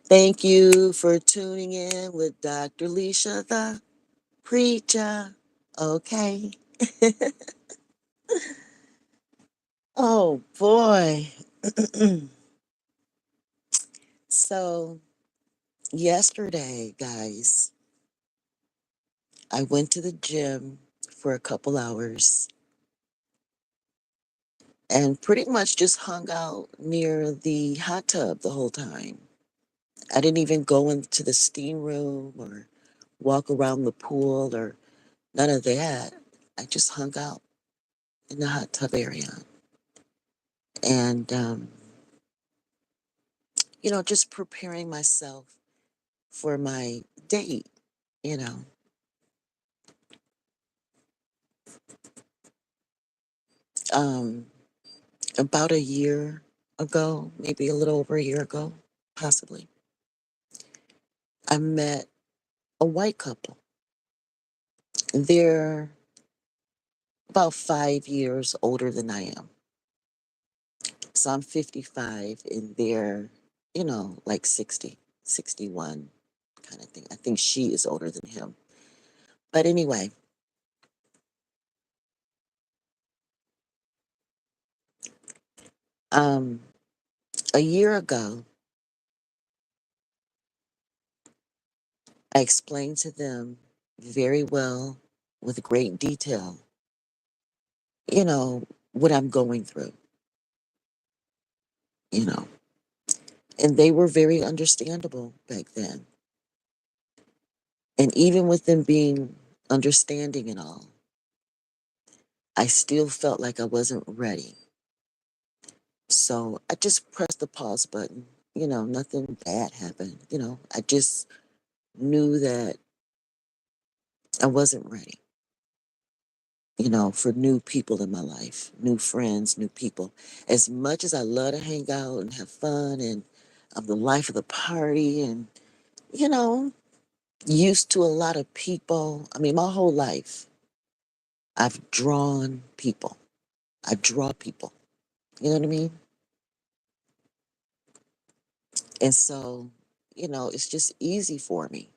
Thank you for tuning in with Dr. Leisha, the preacher. Okay. Oh boy. So, yesterday, guys, I went to the gym for a couple hours and pretty much just hung out near the hot tub the whole time. I didn't even go into the steam room or walk around the pool or none of that. I just hung out in the hot tub area. And, just preparing myself for my date, you know. Um, about a year ago, maybe a little over a year ago, possibly, I met a white couple. They're about 5 years older than I am. So I'm 55 and they're, like 60, 61 kind of thing. I think she is older than him. But anyway, um, a year ago, I explained to them very well, with great detail, you know, what I'm going through, you know. And they were very understandable back then. And even with them being understanding and all, I still felt like I wasn't ready. So I just pressed the pause button. Nothing bad happened. I just knew that I wasn't ready, for new people in my life, new friends, new people. As much as I love to hang out and have fun and I'm the life of the party and, you know, used to a lot of people. I mean, my whole life, I've drawn people. I draw people. You know what I mean? And so, it's just easy for me.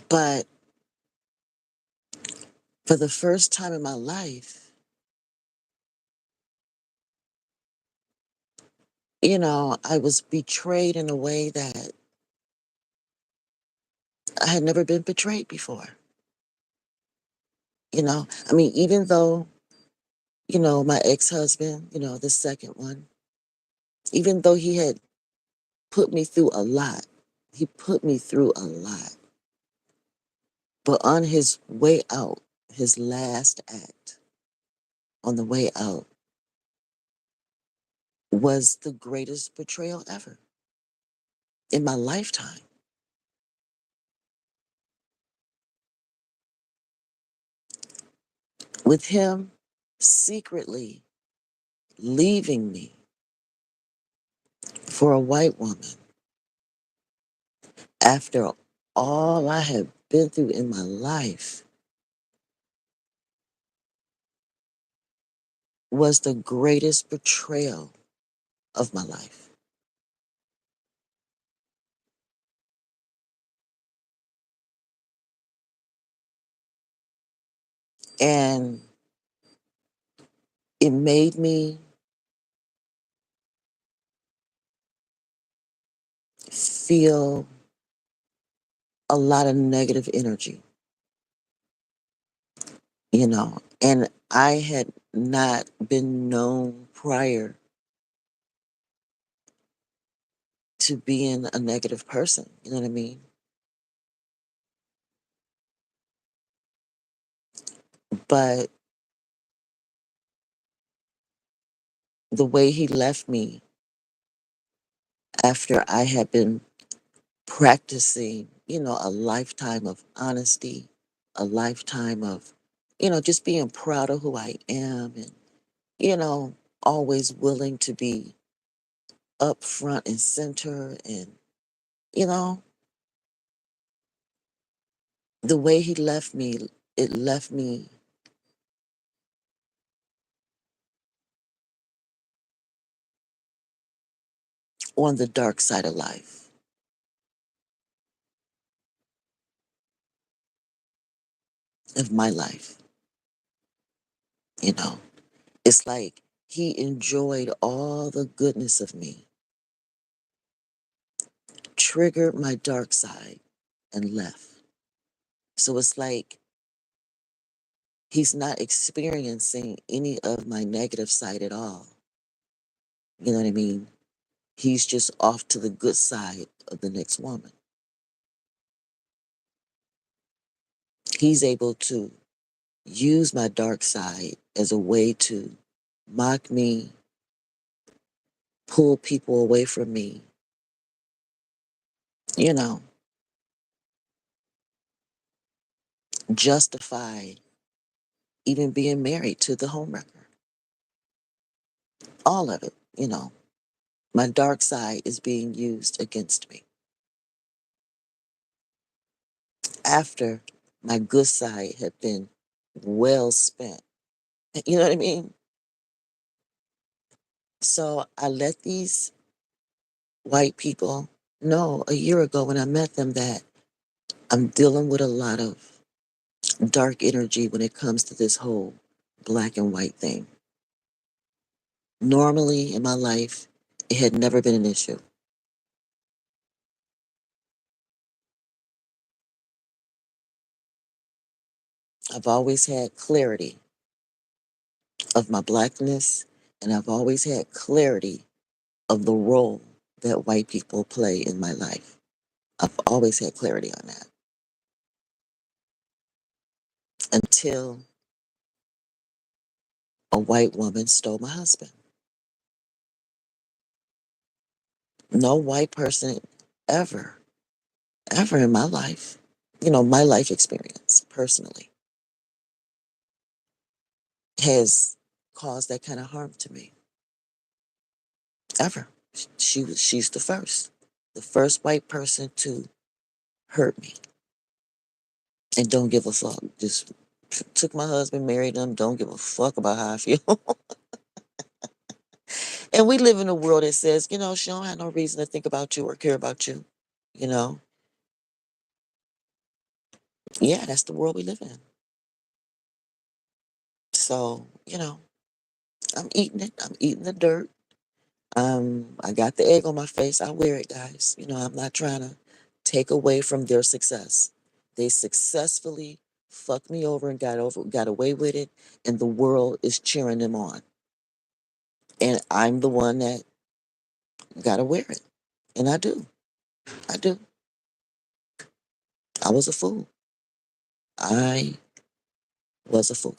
But for the first time in my life, I was betrayed in a way that I had never been betrayed before. I mean, even though, my ex-husband, the second one, even though he had put me through a lot, he put me through a lot. But on his way out, his last act on the way out was the greatest betrayal ever in my lifetime. With him secretly leaving me for a white woman after all I had been through in my life was the greatest betrayal of my life. And it made me feel a lot of negative energy, and I had not been known prior to being a negative person. You know what I mean? But the way he left me after I had been practicing, a lifetime of honesty, a lifetime of, just being proud of who I am and, always willing to be up front and center. And, you know, the way he left me, it left me on the dark side of life, of my life. You know, it's like he enjoyed all the goodness of me, triggered my dark side, and left. So it's like he's not experiencing any of my negative side at all. You know what I mean? He's just off to the good side of the next woman. He's able to use my dark side as a way to mock me, pull people away from me, you know, justify even being married to the homewrecker. All of it, you know. My dark side is being used against me after my good side had been well spent. You know what I mean? So I let these white people know a year ago when I met them that I'm dealing with a lot of dark energy when it comes to this whole black and white thing. Normally in my life, it had never been an issue. I've always had clarity of my blackness, and I've always had clarity of the role that white people play in my life. I've always had clarity on that until a white woman stole my husband. No white person ever, ever in my life, my life experience personally, has caused that kind of harm to me. Ever. She's the first white person to hurt me and don't give a fuck. Just took my husband, married him, don't give a fuck about how I feel. And we live in a world that says, she don't have no reason to think about you or care about you. You know? Yeah, that's the world we live in. So, I'm eating it. I'm eating the dirt. I got the egg on my face. I wear it, guys. I'm not trying to take away from their success. They successfully fucked me over and got away with it, and the world is cheering them on. And I'm the one that gotta wear it. And I do. I do. I was a fool. I was a fool.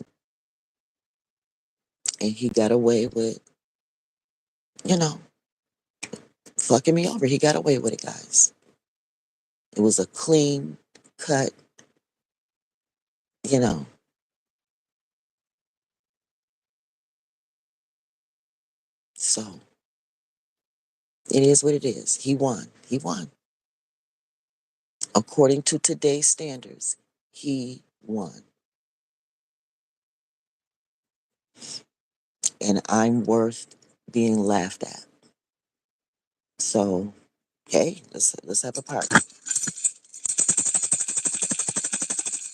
And he got away with, you know, fucking me over. He got away with it, guys. It was a clean cut, you know. So it is what it is. He won. He won. According to today's standards, he won. And I'm worth being laughed at. So, hey, let's have a party.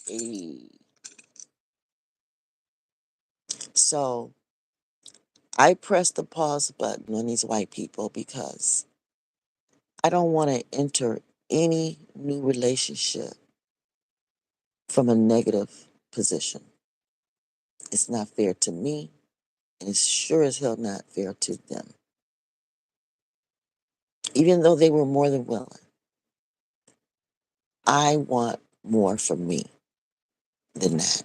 Hey. So I pressed the pause button on these white people because I don't want to enter any new relationship from a negative position. It's not fair to me, and it's sure as hell not fair to them. Even though they were more than willing, I want more for me than that.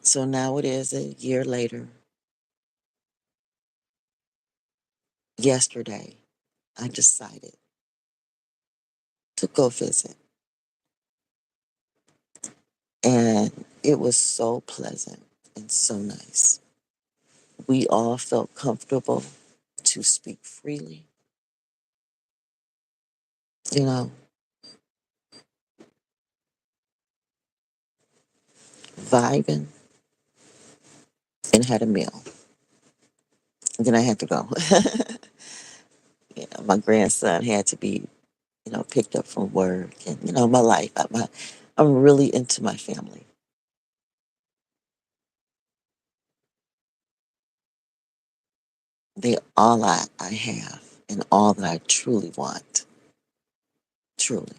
So now it is a year later. Yesterday, I decided to go visit. And it was so pleasant and so nice. We all felt comfortable to speak freely, you know, vibing, and had a meal. And then I had to go. My grandson had to be, picked up from work, and my life. I'm really into my family. They all I have, and all that I truly want. Truly,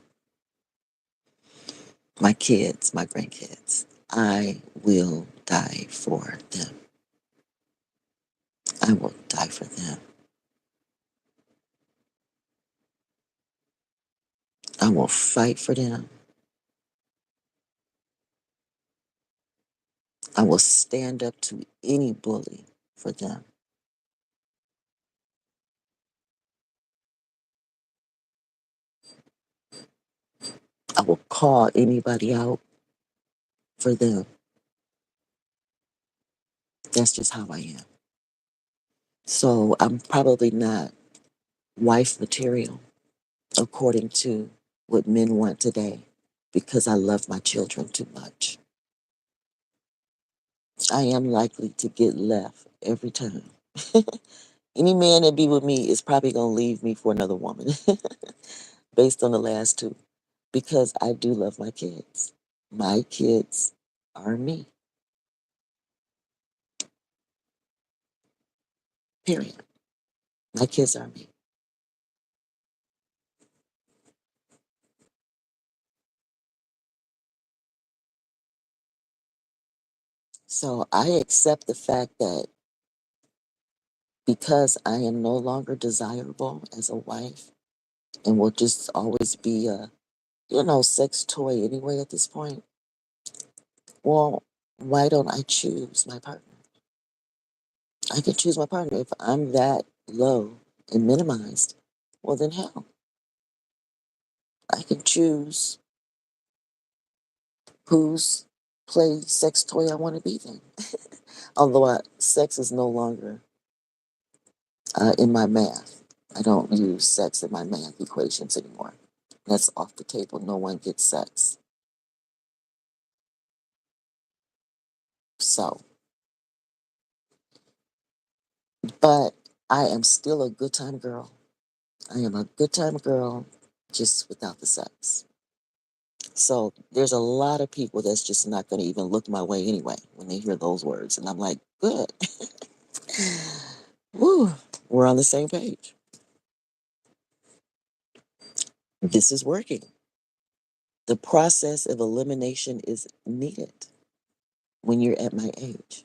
my kids, my grandkids. I will die for them. I will die for them. I will fight for them. I will stand up to any bully for them. I will call anybody out for them. That's just how I am. So I'm probably not wife material according to what men want today because I love my children too much. I am likely to get left every time. Any man that be with me is probably going to leave me for another woman based on the last two because I do love my kids. My kids are me, period. My kids are me. So I accept the fact that because I am no longer desirable as a wife and will just always be a, sex toy anyway at this point, well, why don't I choose my partner? I can choose my partner. If I'm that low and minimized, well, then hell, I can choose whose play sex toy I want to be then. Although sex is no longer in my math. I don't use sex in my math equations anymore. That's off the table. No one gets sex. So, but I am still a good time girl. I am a good time girl, just without the sex. So there's a lot of people that's just not going to even look my way anyway when they hear those words. And I'm like, good. Woo, we're on the same page. This is working. The process of elimination is needed when you're at my age,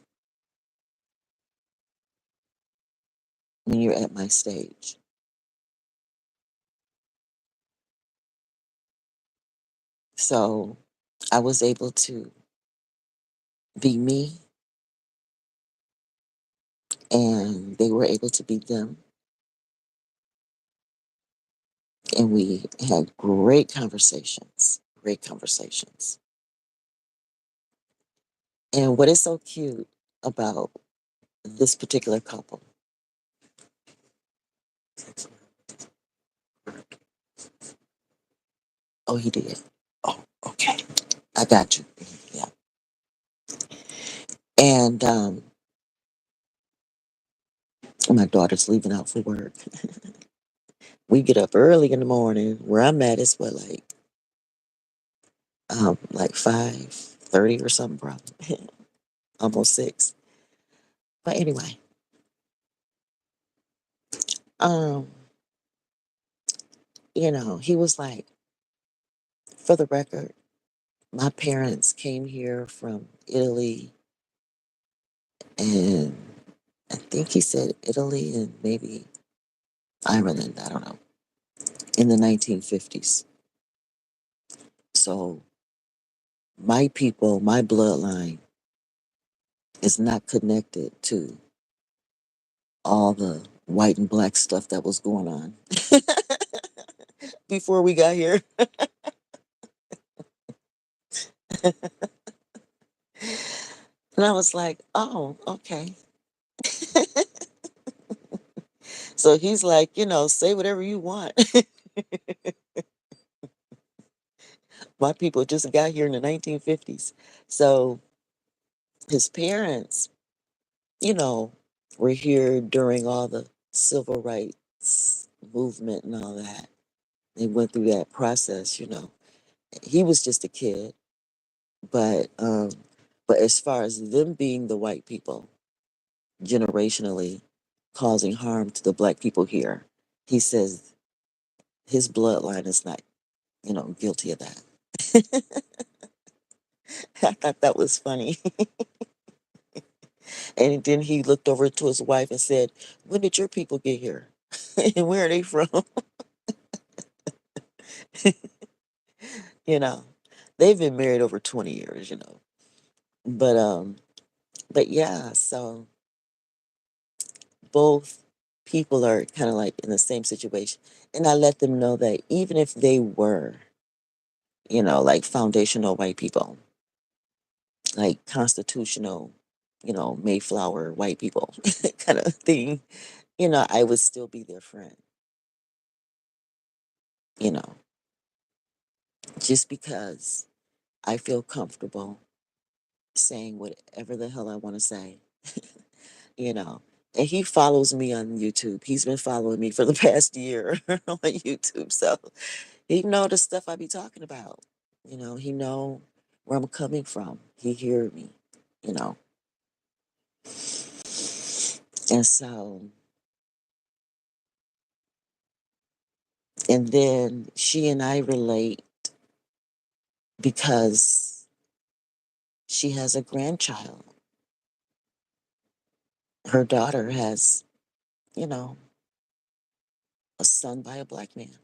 when you're at my stage. So I was able to be me and they were able to be them. And we had great conversations, great conversations. And what is so cute about this particular couple? Oh, he did. Oh, okay. I got you. Yeah. And my daughter's leaving out for work. We get up early in the morning. Where I'm at is what, like 5:30 or something, probably. Almost 6. But anyway, um, he was like, for the record, my parents came here from Italy, and I think he said Italy and maybe Ireland, I don't know, in the 1950s. So my people, my bloodline is not connected to all the white and black stuff that was going on before we got here. And I was like, oh, okay. So he's like, say whatever you want. My people just got here in the 1950s. So his parents, you know, were here during all the civil rights movement and all that. They went through that process, you know. He was just a kid, but um, but as far as them being the white people generationally causing harm to the black people here, he says his bloodline is not, you know, guilty of that. I thought that was funny. And then he looked over to his wife and said, "When did your people get here? And where are they from?" You know, they've been married over 20 years, you know. But but yeah, so both people are kind of like in the same situation. And I let them know that even if they were, you know, like foundational white people, like constitutional, you know, Mayflower white people kind of thing, you know, I would still be their friend, you know, just because I feel comfortable saying whatever the hell I want to say, you know. And he follows me on YouTube. He's been following me for the past year on YouTube. So he know the stuff I be talking about. You know, he know where I'm coming from. He hear me, you know. And so, and then she and I relate because she has a grandchild. Her daughter has, you know, a son by a black man.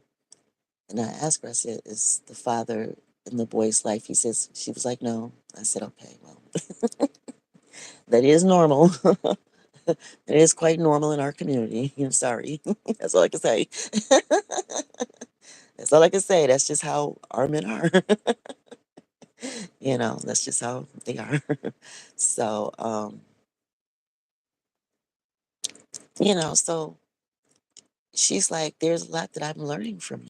And I asked her, I said, "Is the father in the boy's life?" He says, she was like, "No." I said, "Okay, well, that is normal." It is quite normal in our community. I'm sorry. That's all I can say. That's all I can say. That's just how our men are. You know, that's just how they are. So, you know, so she's like, "There's a lot that I'm learning from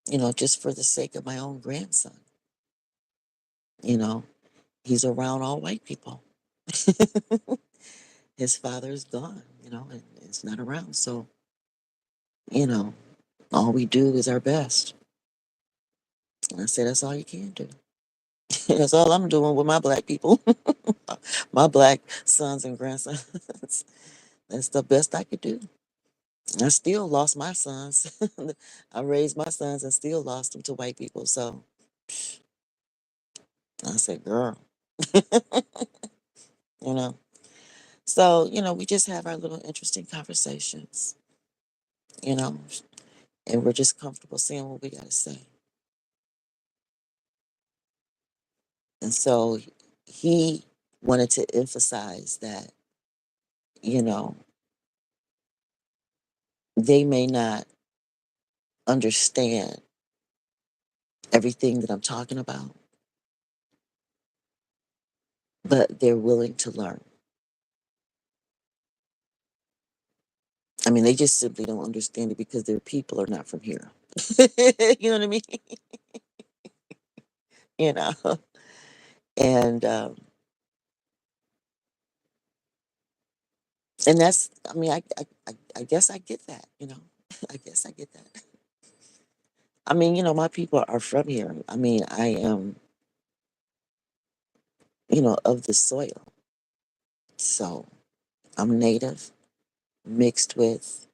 you know, just for the sake of my own grandson. You know, he's around all white people. His father's gone, you know, and it's not around. So, you know, all we do is our best." And I said, "That's all you can do." That's all I'm doing with my black people, my black sons and grandsons. That's the best I could do. I still lost my sons. I raised my sons and still lost them to white people. So I said, "Girl," you know. So, you know, we just have our little interesting conversations, you know, and we're just comfortable saying what we got to say. And so he wanted to emphasize that, you know, they may not understand everything that I'm talking about, but they're willing to learn. I mean, they just simply don't understand it because their people are not from here. You know what I mean? You know, and that's. I mean, I guess I get that. You know, I guess I get that. I mean, you know, my people are from here. I mean, I am, you know, of the soil. So I'm native, mixed with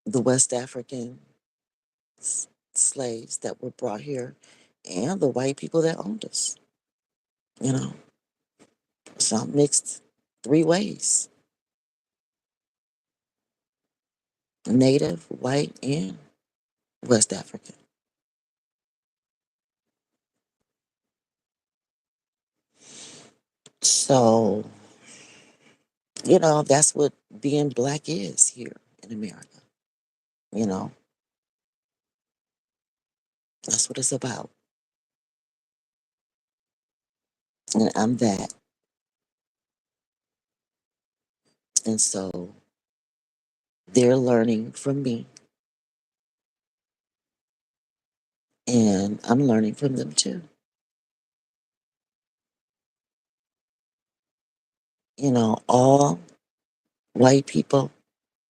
the West African slaves that were brought here and the white people that owned us. You know, so I'm mixed three ways: native, white, and West African. So, you know, that's what being black is here in America. You know, that's what it's about. And I'm that. And so they're learning from me, and I'm learning from them too. All white people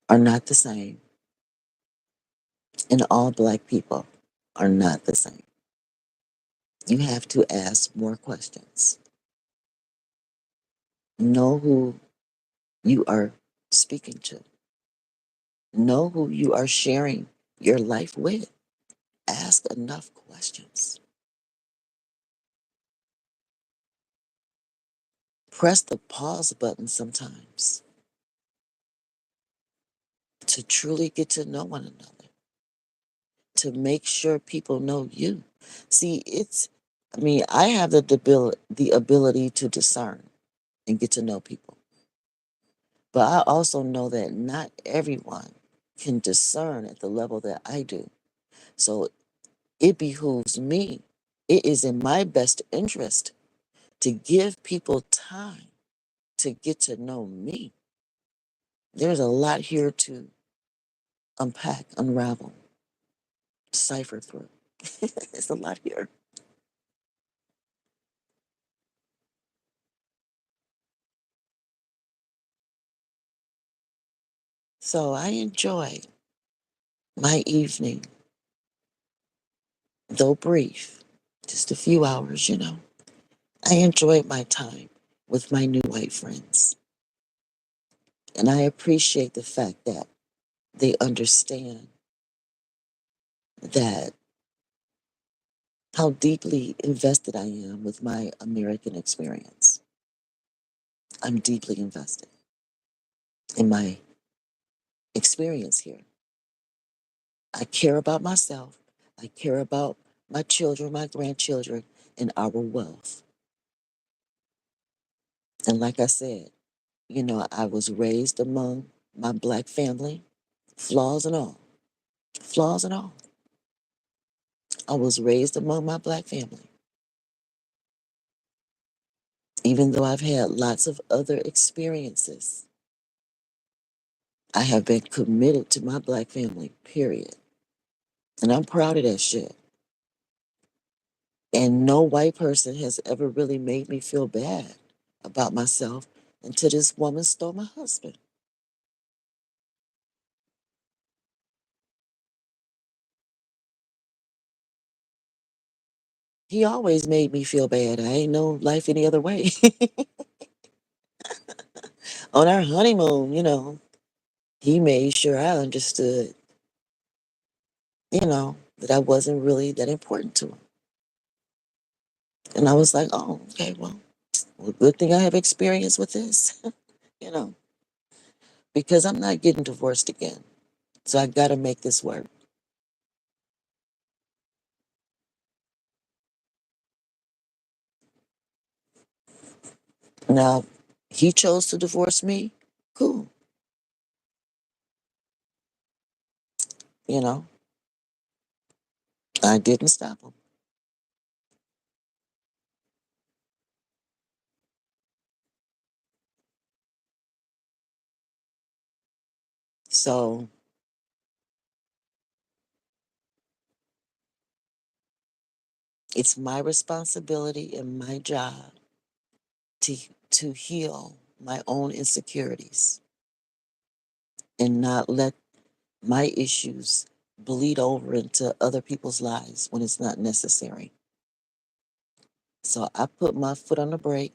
are not the same, and all black people are not the same. You have to ask more questions. Know who you are speaking to. Know who you are sharing your life with. Ask enough questions. Press the pause button sometimes to truly get to know one another, to make sure people know you. See, I have the ability to discern and get to know people. But I also know that not everyone can discern at the level that I do. So it behooves me. It is in my best interest to give people time to get to know me. There's a lot here to unpack, unravel, cipher through. It's a lot here. So I enjoy my evening, though brief, just a few hours. I enjoyed my time with my new white friends. And I appreciate the fact that they understand that how deeply invested I am with my American experience. I'm deeply invested in my experience here. I care about myself. I care about my children, my grandchildren, and our wealth. And like I said, I was raised among my black family, flaws and all. Flaws and all. I was raised among my black family. Even though I've had lots of other experiences, I have been committed to my black family, period. And I'm proud of that shit. And no white person has ever really made me feel bad about myself until this woman stole my husband. He always made me feel bad. I ain't know life any other way. On our honeymoon, he made sure I understood, that I wasn't really that important to him. And I was like, oh, okay, well, good thing I have experience with this, you know, because I'm not getting divorced again. So I got to make this work. Now, he chose to divorce me. Cool. You know, I didn't stop him. So it's my responsibility and my job to, to heal my own insecurities and not let my issues bleed over into other people's lives when it's not necessary. So I put my foot on the brake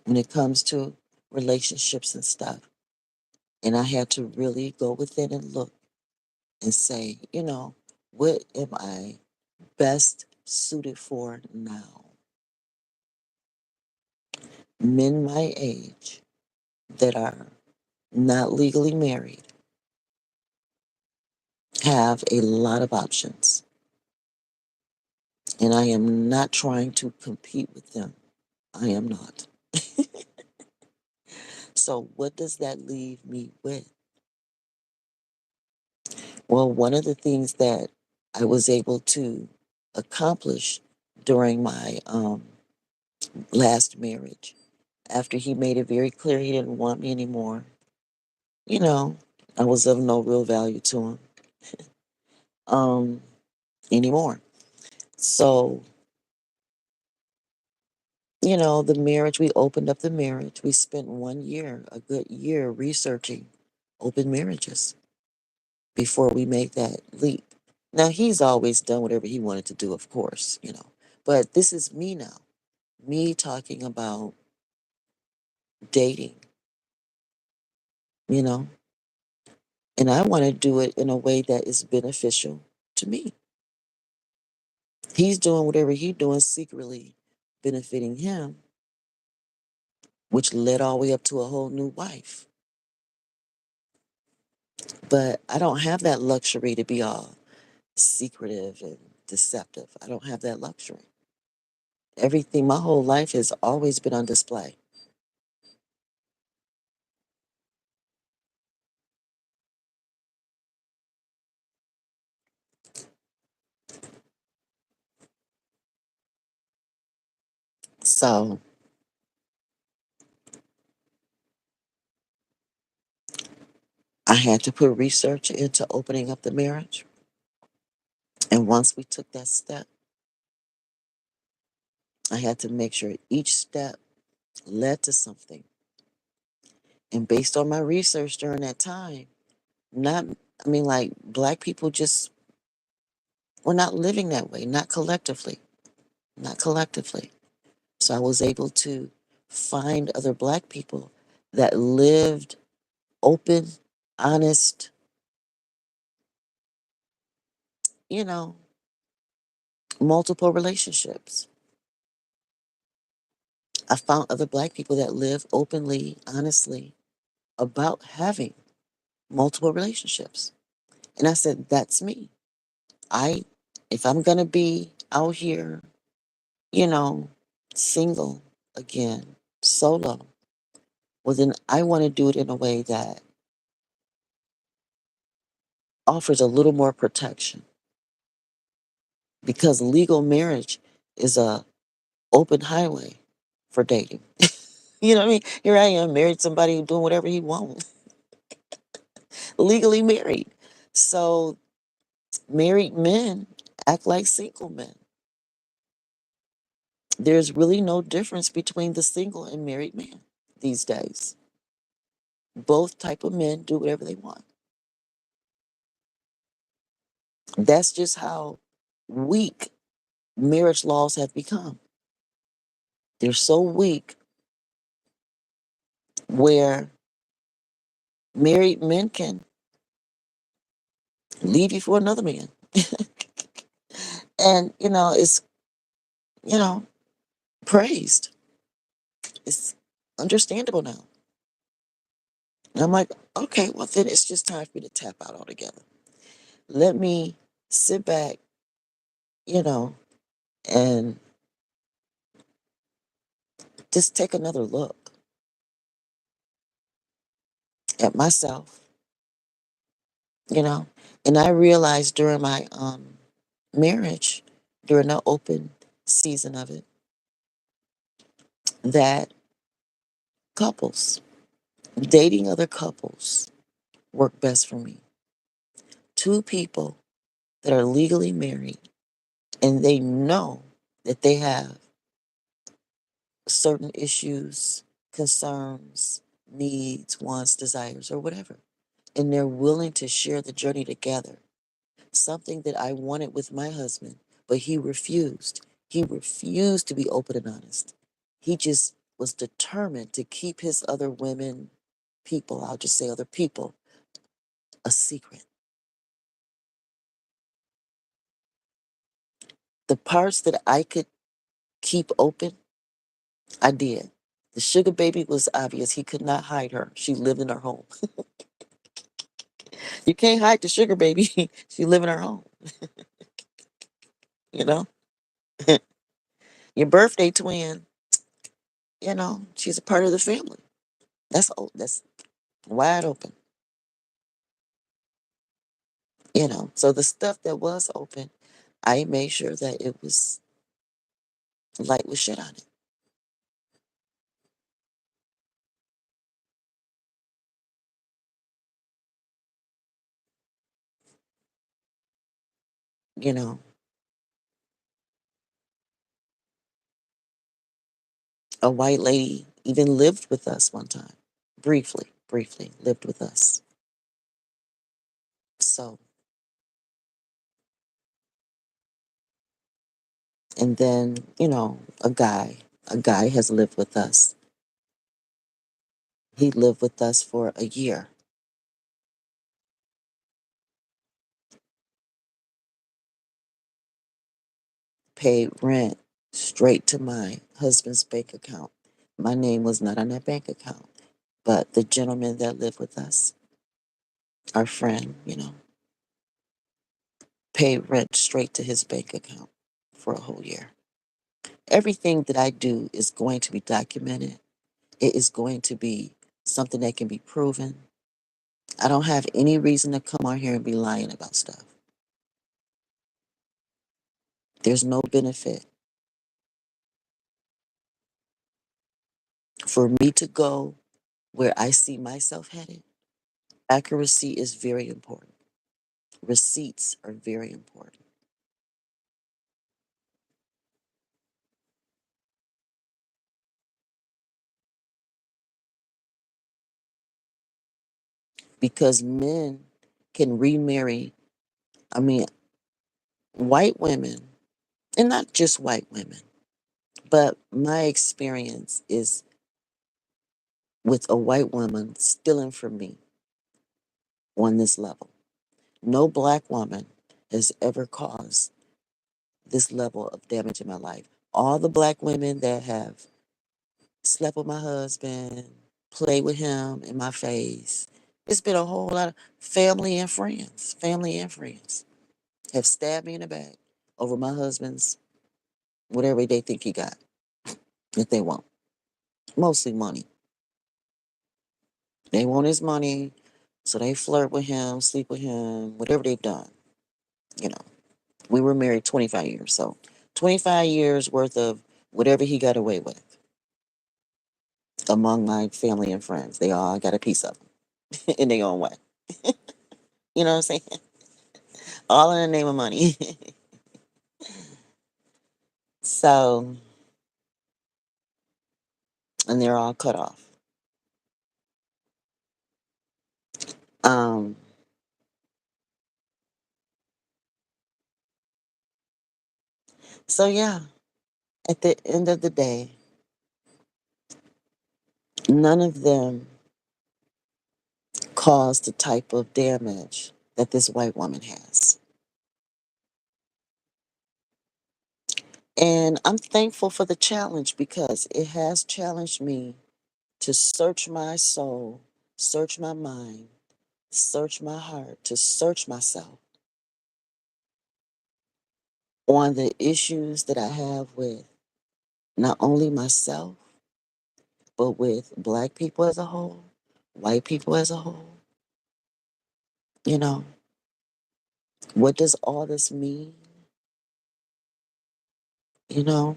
when it comes to relationships and stuff. And I had to really go within and look and say, what am I best suited for now? Men my age that are not legally married have a lot of options. And I am not trying to compete with them. I am not. So, what does that leave me with? Well, one of the things that I was able to accomplish during my last marriage, after he made it very clear he didn't want me anymore, you know, I was of no real value to him anymore. So the marriage, we opened up the marriage. We spent 1 year, a good year, researching open marriages before we made that leap. Now, he's always done whatever he wanted to do, of course. But this is me now, me talking about dating, you know, and I want to do it in a way that is beneficial to me. He's doing whatever he's doing secretly, benefiting him, which led all the way up to a whole new wife. But I don't have that luxury to be all secretive and deceptive. I don't have that luxury. Everything, my whole life has always been on display. So I had to put research into opening up the marriage. And once we took that step, I had to make sure each step led to something. And based on my research during that time, not, I mean, like, black people just were not living that way, not collectively, not collectively. So I was able to find other black people that lived open, honest, you know, multiple relationships. I found other black people that live openly, honestly about having multiple relationships. And I said, that's me. I, if I'm going to be out here, you know, single again, solo, well, then I want to do it in a way that offers a little more protection because legal marriage is a open highway for dating. You know what I mean? Here I am, married to somebody doing whatever he wants, legally married. So married men act like single men. There's really no difference between the single and married man these days. Both type of men do whatever they want. That's just how weak marriage laws have become. They're so weak where married men can leave you for another man. And, it's, you know, praised. It's understandable now. And I'm like, okay, well, then it's just time for me to tap out altogether. Let me sit back, you know, and just take another look at myself, you know. And I realized during my marriage, during the open season of it, that couples, dating other couples, work best for me. Two people that are legally married and they know that they have certain issues, concerns, needs, wants, desires, or whatever. And they're willing to share the journey together. Something that I wanted with my husband, but he refused. He refused to be open and honest. He just was determined to keep his other women, people, I'll just say other people, a secret. The parts that I could keep open, I did. The sugar baby was obvious. He could not hide her. She lived in her home. You can't hide the sugar baby. She lived in her home, you know? Your birthday twin, she's a part of the family. That's wide open, So the stuff that was open, I made sure that it was light was shed on it, you know. A white lady even lived with us one time. Briefly lived with us. So, and then, a guy has lived with us. He lived with us for a year, paid rent straight to my husband's bank account. My name was not on that bank account, but the gentleman that lived with us, our friend, paid rent straight to his bank account for a whole year. Everything that I do is going to be documented. It is going to be something that can be proven. I don't have any reason to come on here and be lying about stuff. There's no benefit for me to go where I see myself headed. Accuracy is very important. Receipts are very important because men can remarry. I mean, white women, and not just white women, but my experience is with a white woman stealing from me on this level. No black woman has ever caused this level of damage in my life. All the black women that have slept with my husband, played with him in my face, it's been a whole lot of family and friends have stabbed me in the back over my husband's whatever they think he got, that they want. Mostly money. They want his money, so they flirt with him, sleep with him, whatever they've done. You know, we were married 25 years, so 25 years worth of whatever he got away with among my family and friends. They all got a piece of him in their own way. You know what I'm saying? All in the name of money. So, and they're all cut off. Um, so yeah, at the end of the day, none of them caused the type of damage that this white woman has. And I'm thankful for the challenge because it has challenged me to search my soul, search my mind, search my heart, to search myself on the issues that I have with not only myself, but with black people as a whole, white people as a whole. You know, what does all this mean? You know,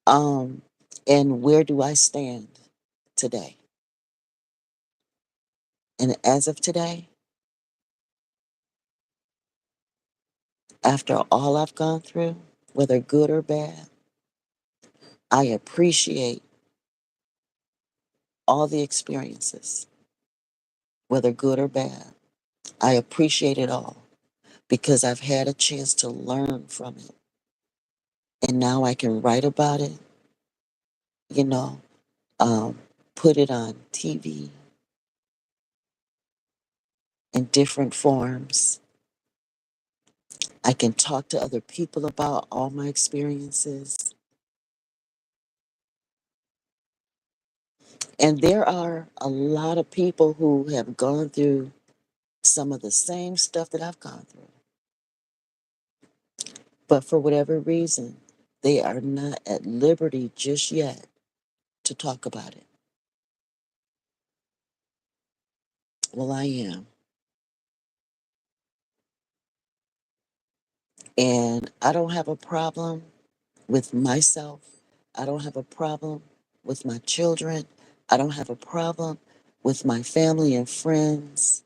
um, and where do I stand today? And as of today, after all I've gone through, whether good or bad, I appreciate all the experiences, whether good or bad. I appreciate it all because I've had a chance to learn from it. And now I can write about it, you know, um, put it on TV in different forms. I can talk to other people about all my experiences. And there are a lot of people who have gone through some of the same stuff that I've gone through. But for whatever reason, they are not at liberty just yet to talk about it. Well, I am. And I don't have a problem with myself. I don't have a problem with my children. I don't have a problem with my family and friends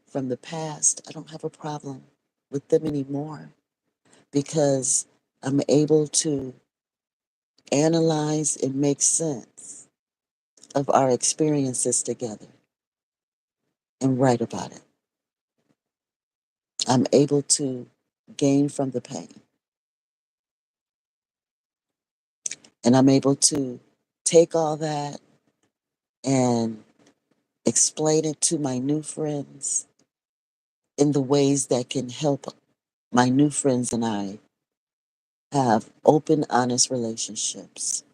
from the past. I don't have a problem with them anymore because I'm able to analyze and make sense of our experiences together and write about it. I'm able to gain from the pain, and I'm able to take all that and explain it to my new friends in the ways that can help my new friends and I have open, honest relationships,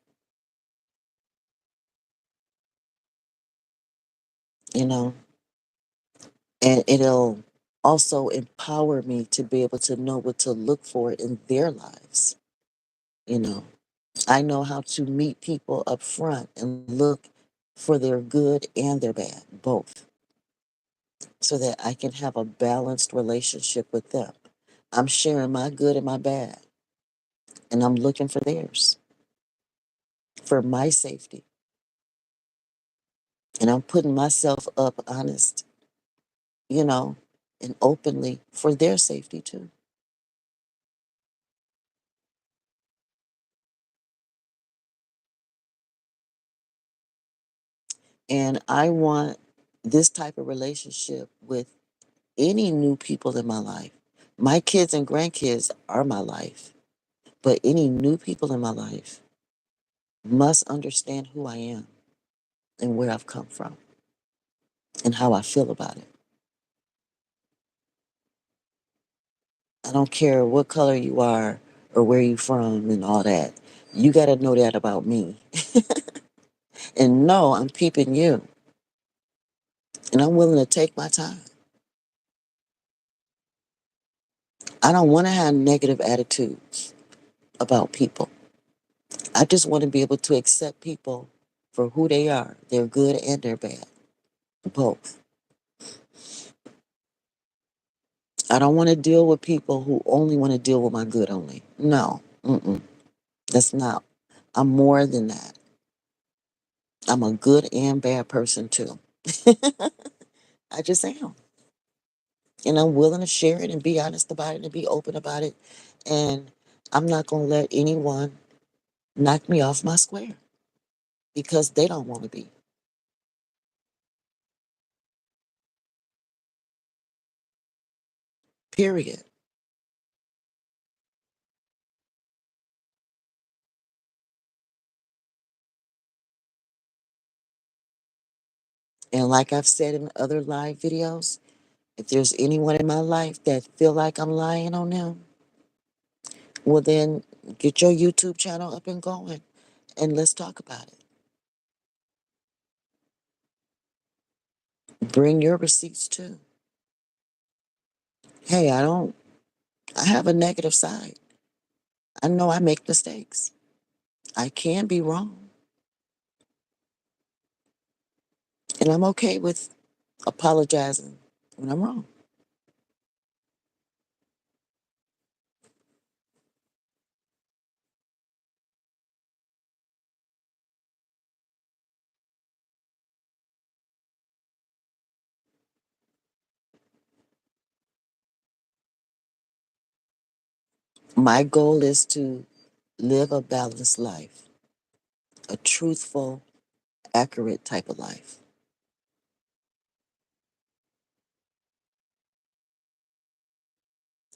you know, and it'll also empower me to be able to know what to look for in their lives, you know. I know how to meet people up front and look for their good and their bad, both, so that I can have a balanced relationship with them. I'm sharing my good and my bad, and I'm looking for theirs for my safety. And I'm putting myself up honest, you know, and openly for their safety too. And I want this type of relationship with any new people in my life. My kids and grandkids are my life, but any new people in my life must understand who I am and where I've come from and how I feel about it. I don't care what color you are or where you from and all that. You got to know that about me. And no, I'm peeping you. And I'm willing to take my time. I don't want to have negative attitudes about people. I just want to be able to accept people for who they are. They're good and they're bad, both. I don't want to deal with people who only want to deal with my good only. No, mm-mm, that's not. I'm more than that. I'm a good and bad person too. I just am. And I'm willing to share it and be honest about it and be open about it. And I'm not going to let anyone knock me off my square because they don't want to be, period. And like I've said in other live videos, if there's anyone in my life that feel like I'm lying on them, well then get your YouTube channel up and going and let's talk about it. Bring your receipts too. Hey, I have a negative side. I know I make mistakes. I can be wrong. And I'm okay with apologizing when I'm wrong. My goal is to live a balanced life, a truthful, accurate type of life.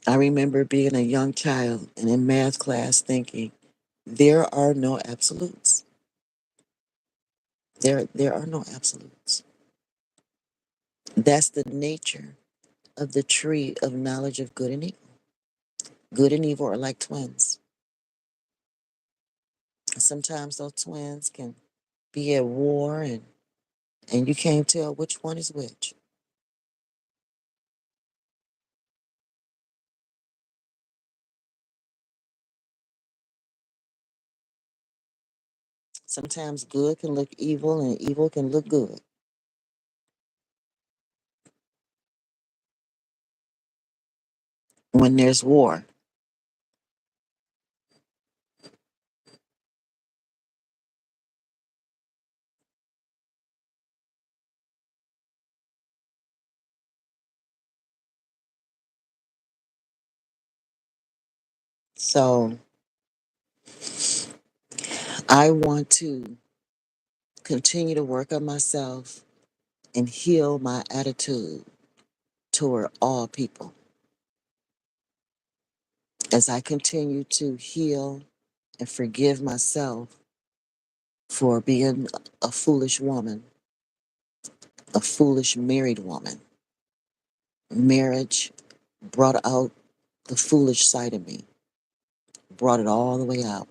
I remember being a young child and in math class thinking, there are no absolutes. There are no absolutes. That's the nature of the tree of knowledge of good and evil. Good and evil are like twins. Sometimes those twins can be at war and you can't tell which one is which. Sometimes good can look evil and evil can look good when there's war. So I want to continue to work on myself and heal my attitude toward all people. As I continue to heal and forgive myself for being a foolish woman, a foolish married woman. Marriage brought out the foolish side of me, brought it all the way out.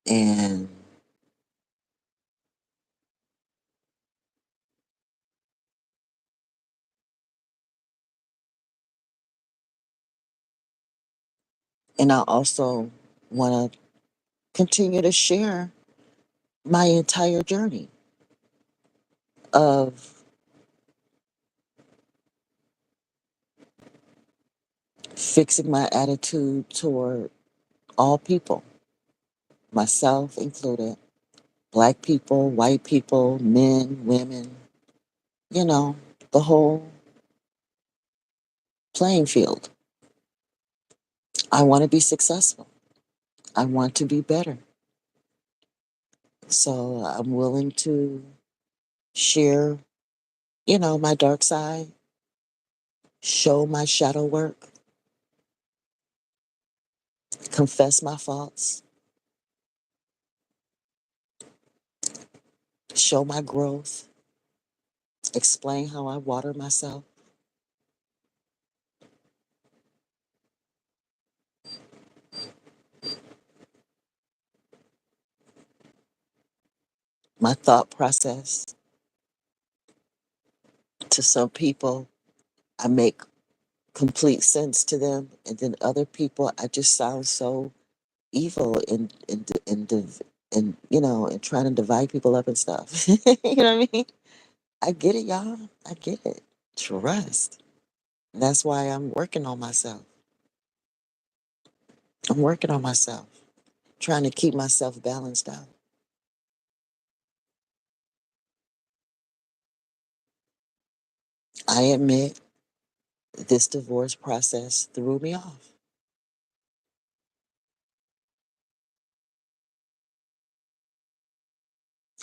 And I also want to continue to share my entire journey of fixing my attitude toward all people, myself included, black people, white people, men, women, you know, the whole playing field. I want to be successful. I want to be better. So I'm willing to share, my dark side, show my shadow work, confess my faults, show my growth, explain how I water myself, my thought process. To some people, I make complete sense to them, and then other people, I just sound so evil and trying to divide people up and stuff. You know what I mean? I get it, y'all. I get it. Trust. That's why I'm working on myself. I'm working on myself, trying to keep myself balanced out. I admit this divorce process threw me off.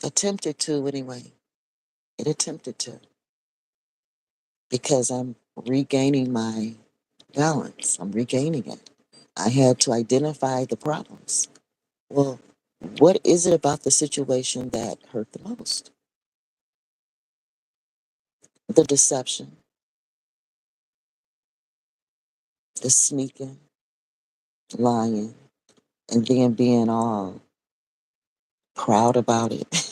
Attempted to, anyway. It attempted to, because I'm regaining my balance. I'm regaining it. I had to identify the problems. Well, what is it about the situation that hurt the most? The deception, the sneaking, lying, and then being all proud about it.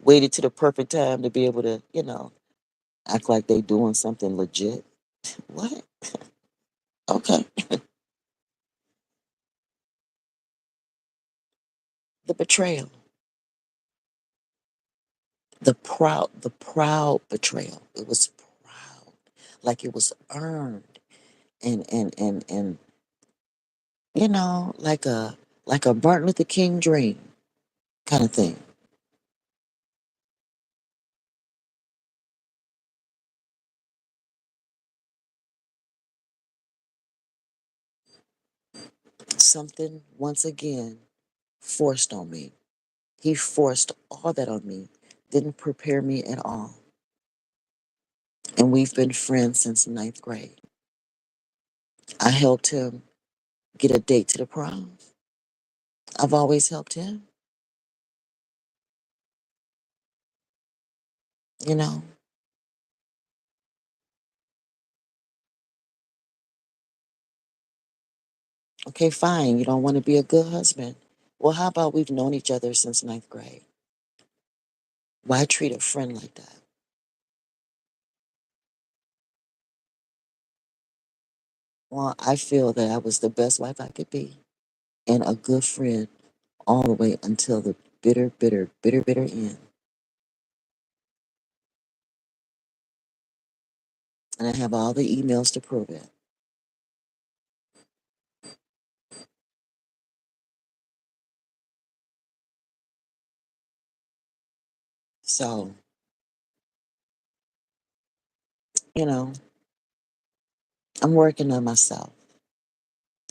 Waited to the perfect time to be able to, act like they doing something legit. What? Okay. The betrayal. The proud betrayal. It was proud. Like it was earned. And like a Martin Luther King dream kind of thing. Something once again forced on me. He forced all that on me. Didn't prepare me at all. And we've been friends since ninth grade. I helped him get a date to the prom. I've always helped him, you know. Okay, fine. You don't want to be a good husband. Well, how about we've known each other since ninth grade? Why treat a friend like that? Well, I feel that I was the best wife I could be and a good friend all the way until the bitter, bitter, bitter, bitter end. And I have all the emails to prove it. So, you know, I'm working on myself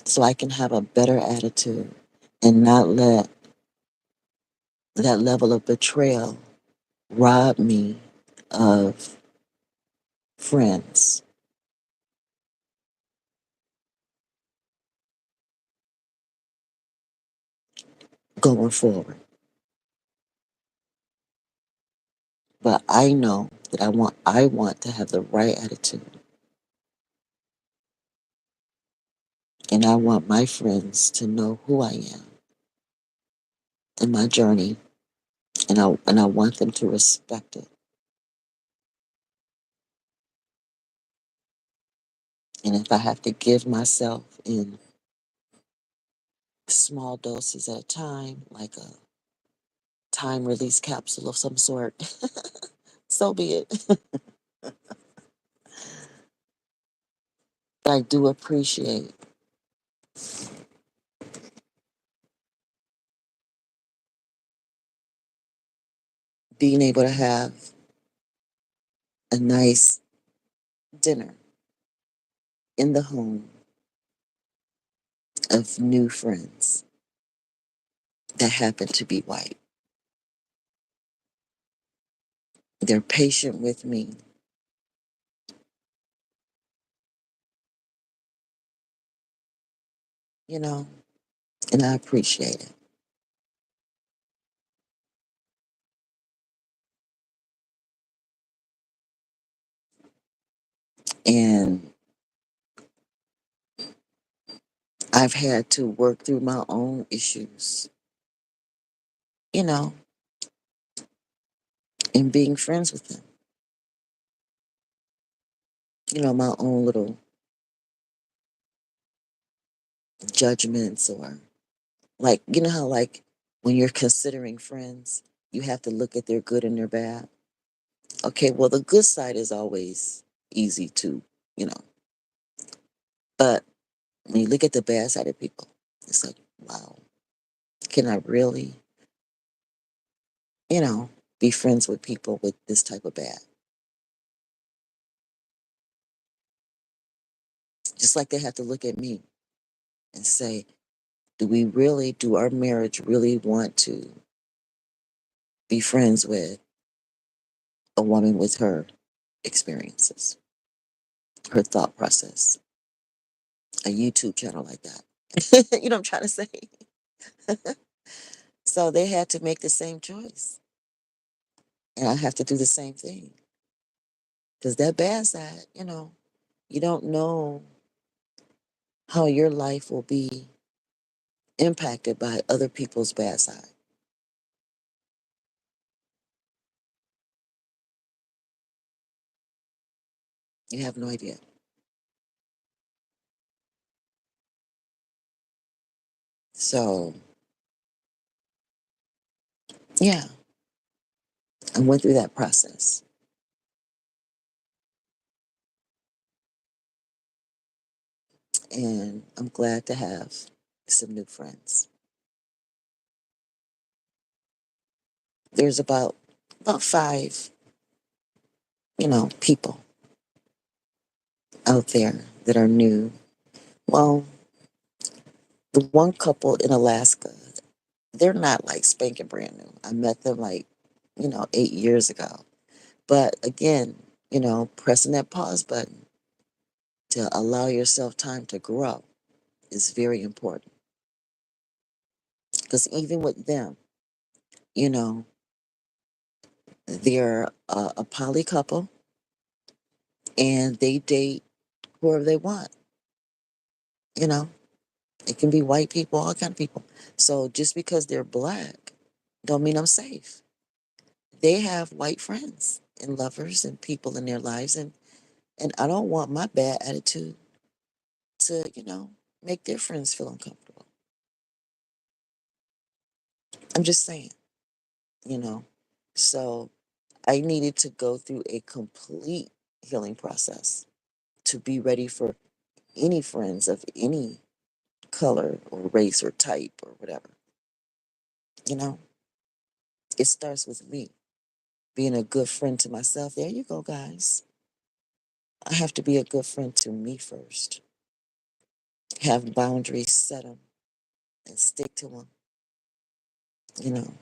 so I can have a better attitude and not let that level of betrayal rob me of friends going forward. But I know that I want to have the right attitude, and I want my friends to know who I am in my journey, and I want them to respect it. And if I have to give myself in small doses at a time, like a time release capsule of some sort, so be it. I do appreciate being able to have a nice dinner in the home of new friends that happen to be white. They're patient with me, you know, and I appreciate it. And I've had to work through my own issues, you know, in being friends with them. You know, my own little judgments, or like, you know how, like, when you're considering friends, you have to look at their good and their bad. Okay, well, the good side is always easy to, you know, but when you look at the bad side of people, it's like, wow, can I really, you know, be friends with people with this type of bad? Just like they have to look at me and say, do our marriage really want to be friends with a woman with her experiences, her thought process, a YouTube channel like that? You know what I'm trying to say? So they had to make the same choice. And I have to do the same thing. Because that bad side, you know, you don't know how your life will be impacted by other people's bad side. You have no idea. So, yeah, I went through that process. And I'm glad to have some new friends. There's about five, you know, people out there that are new. Well, the one couple in Alaska, they're not like spanking brand new. I met them like, you know, 8 years ago. But again, you know, pressing that pause button to allow yourself time to grow is very important. Because even with them, you know, they're a poly couple and they date whoever they want. You know, it can be white people, all kind of people. So just because they're black, don't mean I'm safe. They have white friends and lovers and people in their lives, and I don't want my bad attitude to, you know, make their friends feel uncomfortable. I'm just saying, you know. So I needed to go through a complete healing process to be ready for any friends of any color or race or type or whatever. You know, it starts with me being a good friend to myself. There you go, guys. I have to be a good friend to me first. Have boundaries, set them, and stick to them. You know,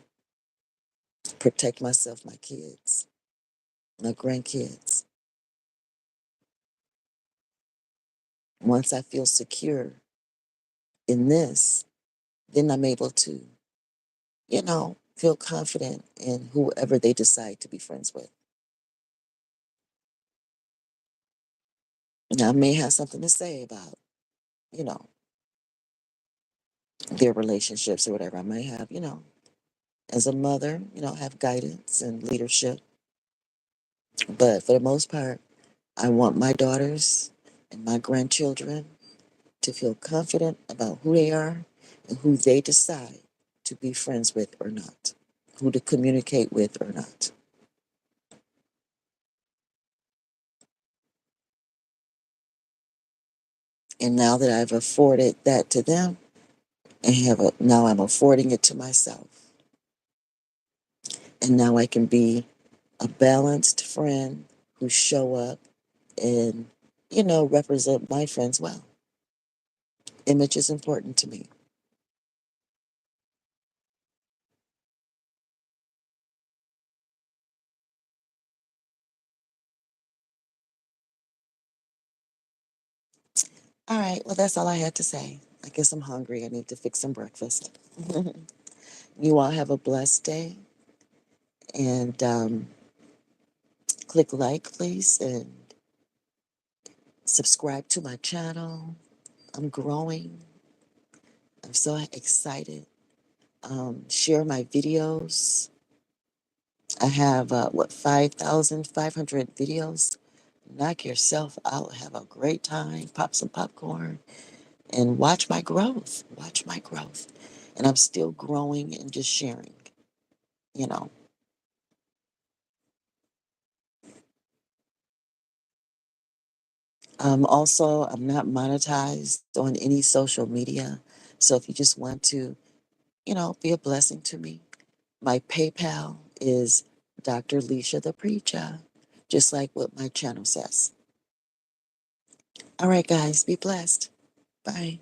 protect myself, my kids, my grandkids. Once I feel secure in this, then I'm able to, feel confident in whoever they decide to be friends with. Now, I may have something to say about, you know, their relationships or whatever. I might have, as a mother, have guidance and leadership. But for the most part, I want my daughters and my grandchildren to feel confident about who they are and who they decide to be friends with or not, who to communicate with or not. And now that I've afforded that to them, now I'm affording it to myself. And now I can be a balanced friend who show up and, represent my friends well. Image is important to me. All right, well, that's all I had to say. I guess I'm hungry. I need to fix some breakfast. You all have a blessed day and click like, please, and subscribe to my channel. I'm growing. I'm so excited. Share my videos. I have, 5,500 videos. Knock yourself out. Have a great time. Pop some popcorn and watch my growth. Watch my growth. And I'm still growing and just sharing, you know. Also, I'm not monetized on any social media. So if you just want to, be a blessing to me, my PayPal is Dr. Leisha the Preacher, just like what my channel says. All right, guys, be blessed. Bye.